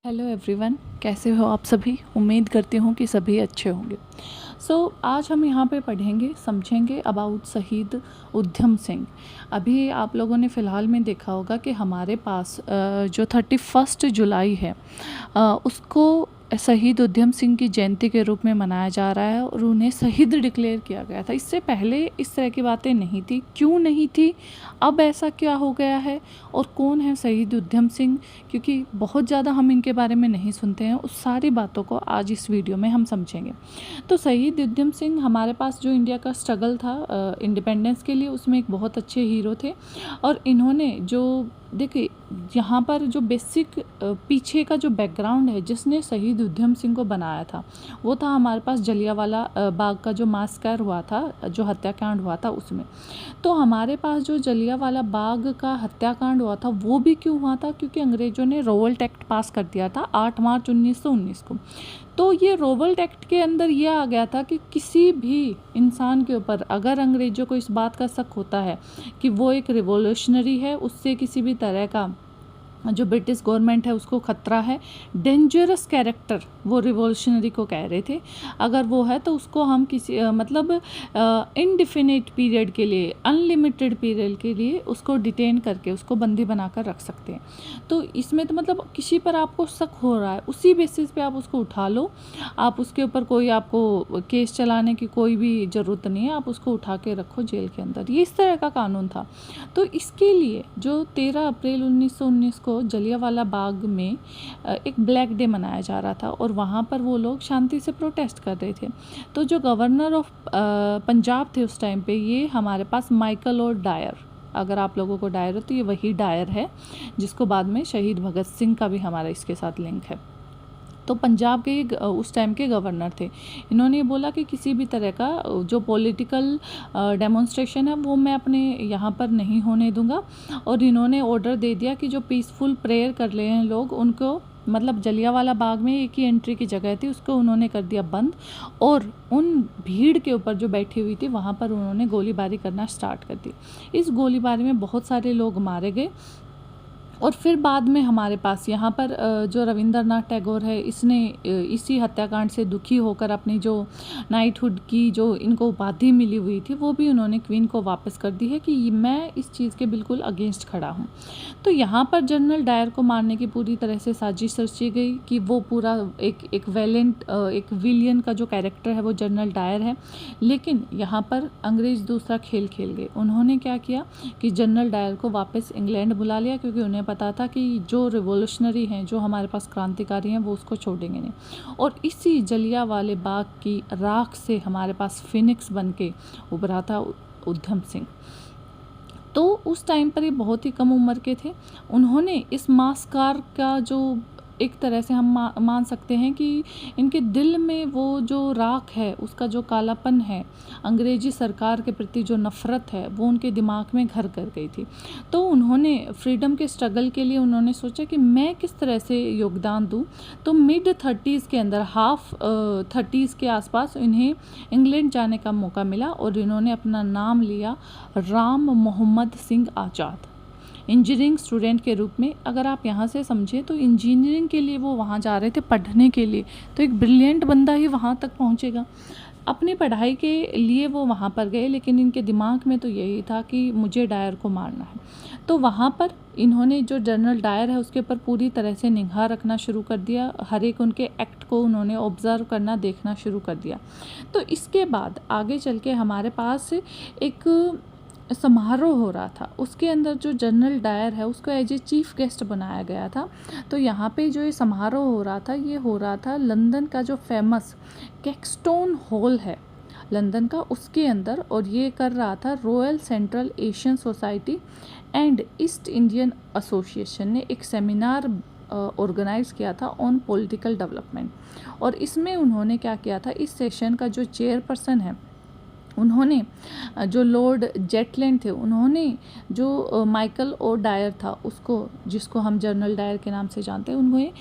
Hello everyone, कैसे हो आप सभी। उम्मीद करती हूँ कि सभी अच्छे होंगे। आज हम यहाँ पे पढ़ेंगे, समझेंगे अबाउट शहीद उधम सिंह। अभी आप लोगों ने फ़िलहाल में देखा होगा कि हमारे पास जो 31 जुलाई है उसको शहीद उधम सिंह की जयंती के रूप में मनाया जा रहा है और उन्हें शहीद डिक्लेयर किया गया था। इससे पहले इस तरह की बातें नहीं थी। क्यों नहीं थी, अब ऐसा क्या हो गया है और कौन है शहीद उधम सिंह, क्योंकि बहुत ज़्यादा हम इनके बारे में नहीं सुनते हैं। उस सारी बातों को आज इस वीडियो में हम समझेंगे। तो शहीद उधम सिंह हमारे पास जो इंडिया का स्ट्रगल था इंडिपेंडेंस के लिए, उसमें एक बहुत अच्छे हीरो थे। और इन्होंने जो देखिए यहाँ पर जो बेसिक पीछे का जो बैकग्राउंड है जिसने शहीद उधम सिंह को बनाया था, वो था हमारे पास जलियांवाला बाग का जो मास्कर हुआ था, जो हत्याकांड हुआ था उसमें। तो हमारे पास जो जलियांवाला बाग का हत्याकांड हुआ था वो भी क्यों हुआ था, क्योंकि अंग्रेज़ों ने रोवल्ट एक्ट पास कर दिया था 8 मार्च 1919 को। तो ये रोवल्ट एक्ट के अंदर ये आ गया था कि किसी भी इंसान के ऊपर अगर अंग्रेज़ों को इस बात का शक होता है कि वो एक रिवॉल्यूशनरी है, उससे किसी भी तरह का जो ब्रिटिश गवर्नमेंट है उसको ख़तरा है, डेंजरस कैरेक्टर वो रिवॉल्यूशनरी को कह रहे थे, अगर वो है तो उसको हम किसी मतलब इनडिफिनिट पीरियड के लिए, अनलिमिटेड पीरियड के लिए उसको डिटेन करके उसको बंदी बनाकर रख सकते हैं। तो इसमें तो मतलब किसी पर आपको शक हो रहा है, उसी बेसिस पे आप उसको उठा लो। आप उसके ऊपर कोई आपको केस चलाने की कोई भी ज़रूरत नहीं है, आप उसको उठा के रखो जेल के अंदर। ये इस तरह का कानून था। तो इसके लिए जो 13 अप्रैल 1919 को जलियांवाला बाग में एक ब्लैक डे मनाया जा रहा था और वहाँ पर वो लोग शांति से प्रोटेस्ट कर रहे थे। तो जो गवर्नर ऑफ पंजाब थे उस टाइम पे, ये हमारे पास माइकल और डायर, अगर आप लोगों को डायर हो तो ये वही डायर है जिसको बाद में शहीद भगत सिंह का भी हमारा इसके साथ लिंक है। तो पंजाब के उस टाइम के गवर्नर थे। इन्होंने ये बोला कि किसी भी तरह का जो पॉलिटिकल डेमोन्स्ट्रेशन है वो मैं अपने यहाँ पर नहीं होने दूंगा। और इन्होंने ऑर्डर दे दिया कि जो पीसफुल प्रेयर कर रहे हैं लोग, उनको मतलब जलियांवाला बाग में एक ही एंट्री की जगह थी, उसको उन्होंने कर दिया बंद। और उन भीड़ के ऊपर जो बैठी हुई थी वहाँ पर उन्होंने गोलीबारी करना स्टार्ट कर दी। इस गोलीबारी में बहुत सारे लोग मारे गए। और फिर बाद में हमारे पास यहाँ पर जो रविंद्रनाथ टैगोर है, इसने इसी हत्याकांड से दुखी होकर अपनी जो नाइटहुड की जो इनको उपाधि मिली हुई थी वो भी उन्होंने क्वीन को वापस कर दी है कि मैं इस चीज़ के बिल्कुल अगेंस्ट खड़ा हूँ। तो यहाँ पर जनरल डायर को मारने की पूरी तरह से साजिश रची गई कि वो पूरा एक वैलेंट एक विलियन का जो कैरेक्टर है वो जनरल डायर है। लेकिन यहाँ पर अंग्रेज़ दूसरा खेल खेल गए। उन्होंने क्या किया कि जनरल डायर को वापस इंग्लैंड बुला लिया, क्योंकि उन्हें पता था कि जो रिवॉल्यूशनरी हैं, जो हमारे पास क्रांतिकारी हैं, वो उसको छोड़ेंगे नहीं। और इसी जलियांवाले बाग की राख से हमारे पास फिनिक्स बन के उभरा था उधम सिंह। तो उस टाइम पर ये बहुत ही कम उम्र के थे। उन्होंने इस मास्कार का जो एक तरह से हम मान सकते हैं कि इनके दिल में वो जो राख है, उसका जो कालापन है, अंग्रेजी सरकार के प्रति जो नफ़रत है, वो उनके दिमाग में घर कर गई थी। तो उन्होंने फ्रीडम के स्ट्रगल के लिए उन्होंने सोचा कि मैं किस तरह से योगदान दूं। तो मिड 30s के अंदर, हाफ 30s के आसपास इन्हें इंग्लैंड जाने का मौका मिला और इन्होंने अपना नाम लिया राम मोहम्मद सिंह आज़ाद, इंजीनियरिंग स्टूडेंट के रूप में। अगर आप यहाँ से समझें तो इंजीनियरिंग के लिए वो वहाँ जा रहे थे पढ़ने के लिए। तो एक ब्रिलियंट बंदा ही वहाँ तक पहुँचेगा। अपनी पढ़ाई के लिए वो वहाँ पर गए, लेकिन इनके दिमाग में तो यही था कि मुझे डायर को मारना है। तो वहाँ पर इन्होंने जो जनरल डायर है उसके ऊपर पूरी तरह से निगाह रखना शुरू कर दिया। हर एक उनके एक्ट को उन्होंने ऑब्ज़र्व करना, देखना शुरू कर दिया। तो इसके बाद आगे चल के हमारे पास एक समारोह हो रहा था। उसके अंदर जो जनरल डायर है उसको एज ए चीफ गेस्ट बनाया गया था। तो यहाँ पे जो ये समारोह हो रहा था, ये हो रहा था लंदन का जो फेमस कैक्सटोन हॉल है लंदन का, उसके अंदर। और ये कर रहा था royal central Asian society and east Indian association ने एक सेमिनार ऑर्गेनाइज़ किया था ऑन पॉलिटिकल डेवलपमेंट। और इसमें उन्होंने क्या किया था, इस सेशन का जो चेयरपर्सन है उन्होंने जो लॉर्ड जेटलैंड थे, उन्होंने जो माइकल ओ डायर था उसको, जिसको हम जनरल डायर के नाम से जानते हैं, उन्हें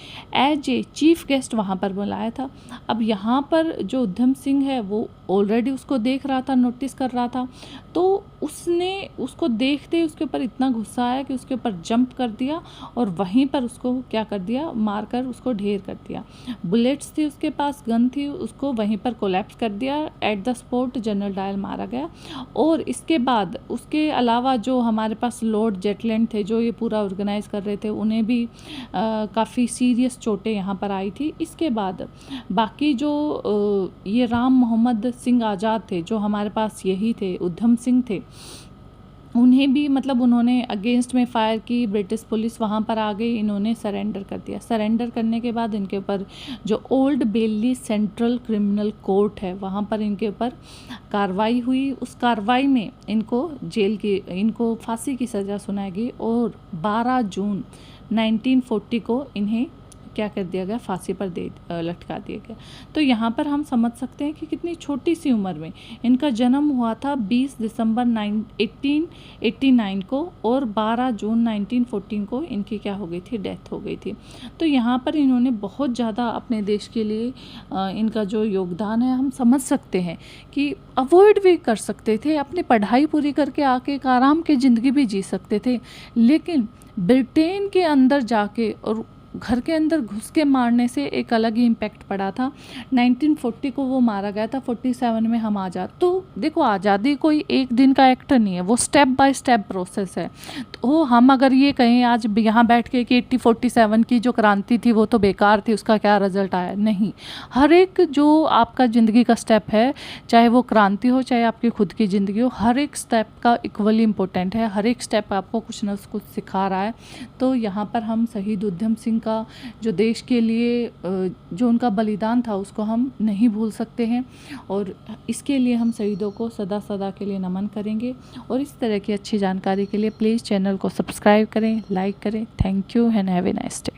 एज ए चीफ गेस्ट वहाँ पर बुलाया था। अब यहाँ पर जो उधम सिंह है वो ऑलरेडी उसको देख रहा था, नोटिस कर रहा था, तो उसने उसको देखते ही उसके ऊपर इतना गुस्सा आया कि उसके ऊपर जंप कर दिया और वहीं पर उसको क्या कर दिया, मारकर उसको ढेर कर दिया। बुलेट्स थी उसके पास, गन थी, उसको वहीं पर कोलैप्स कर दिया। At the spot General Dyer मारा गया। और इसके बाद उसके अलावा जो हमारे पास लॉर्ड जेटलैंड थे जो ये पूरा ऑर्गेनाइज कर रहे थे, उन्हें भी काफ़ी सीरियस चोटें यहाँ पर आई थी। इसके बाद बाकी जो ये राम मोहम्मद सिंह आज़ाद थे जो हमारे पास यही थे, उधम सिंह थे, उन्हें भी मतलब उन्होंने अगेंस्ट में फायर की। ब्रिटिश पुलिस वहाँ पर आ गई, इन्होंने सरेंडर कर दिया। सरेंडर करने के बाद इनके ऊपर जो ओल्ड बेली सेंट्रल क्रिमिनल कोर्ट है वहाँ पर इनके ऊपर कार्रवाई हुई। उस कार्रवाई में इनको फांसी की सज़ा सुनाई गई और 12 जून 1940 को इन्हें क्या कर दिया गया, फांसी पर लटका दिया गया। तो यहाँ पर हम समझ सकते हैं कि कितनी छोटी सी उम्र में इनका जन्म हुआ था 20 दिसंबर 1889 को और 12 जून 1914 को इनकी क्या हो गई थी, डेथ हो गई थी। तो यहाँ पर इन्होंने बहुत ज़्यादा अपने देश के लिए इनका जो योगदान है हम समझ सकते हैं कि अवॉइड भी कर सकते थे, अपनी पढ़ाई पूरी करके आके एक आराम की ज़िंदगी भी जी सकते थे, लेकिन ब्रिटेन के अंदर जाके और घर के अंदर घुस के मारने से एक अलग ही इम्पैक्ट पड़ा था। 1940 को वो मारा गया था, 47 में हम आज़ाद। तो देखो, आज़ादी कोई एक दिन का एक्ट नहीं है, वो स्टेप बाय स्टेप प्रोसेस है। तो हम अगर ये कहें आज यहाँ बैठ के कि 1847 की जो क्रांति थी वो तो बेकार थी, उसका क्या रिजल्ट आया, नहीं। हर एक जो आपका ज़िंदगी का स्टेप है, चाहे वो क्रांति हो चाहे आपकी खुद की ज़िंदगी हो, हर एक स्टेप का इक्वली इम्पोर्टेंट है। हर एक स्टेप आपको कुछ न कुछ सिखा रहा है। तो यहाँ पर हम शहीद उधम सिंह का जो देश के लिए जो उनका बलिदान था उसको हम नहीं भूल सकते हैं, और इसके लिए हम शहीदों को सदा सदा के लिए नमन करेंगे। और इस तरह की अच्छी जानकारी के लिए प्लीज़ चैनल को सब्सक्राइब करें, लाइक करें। Thank you and have a nice day.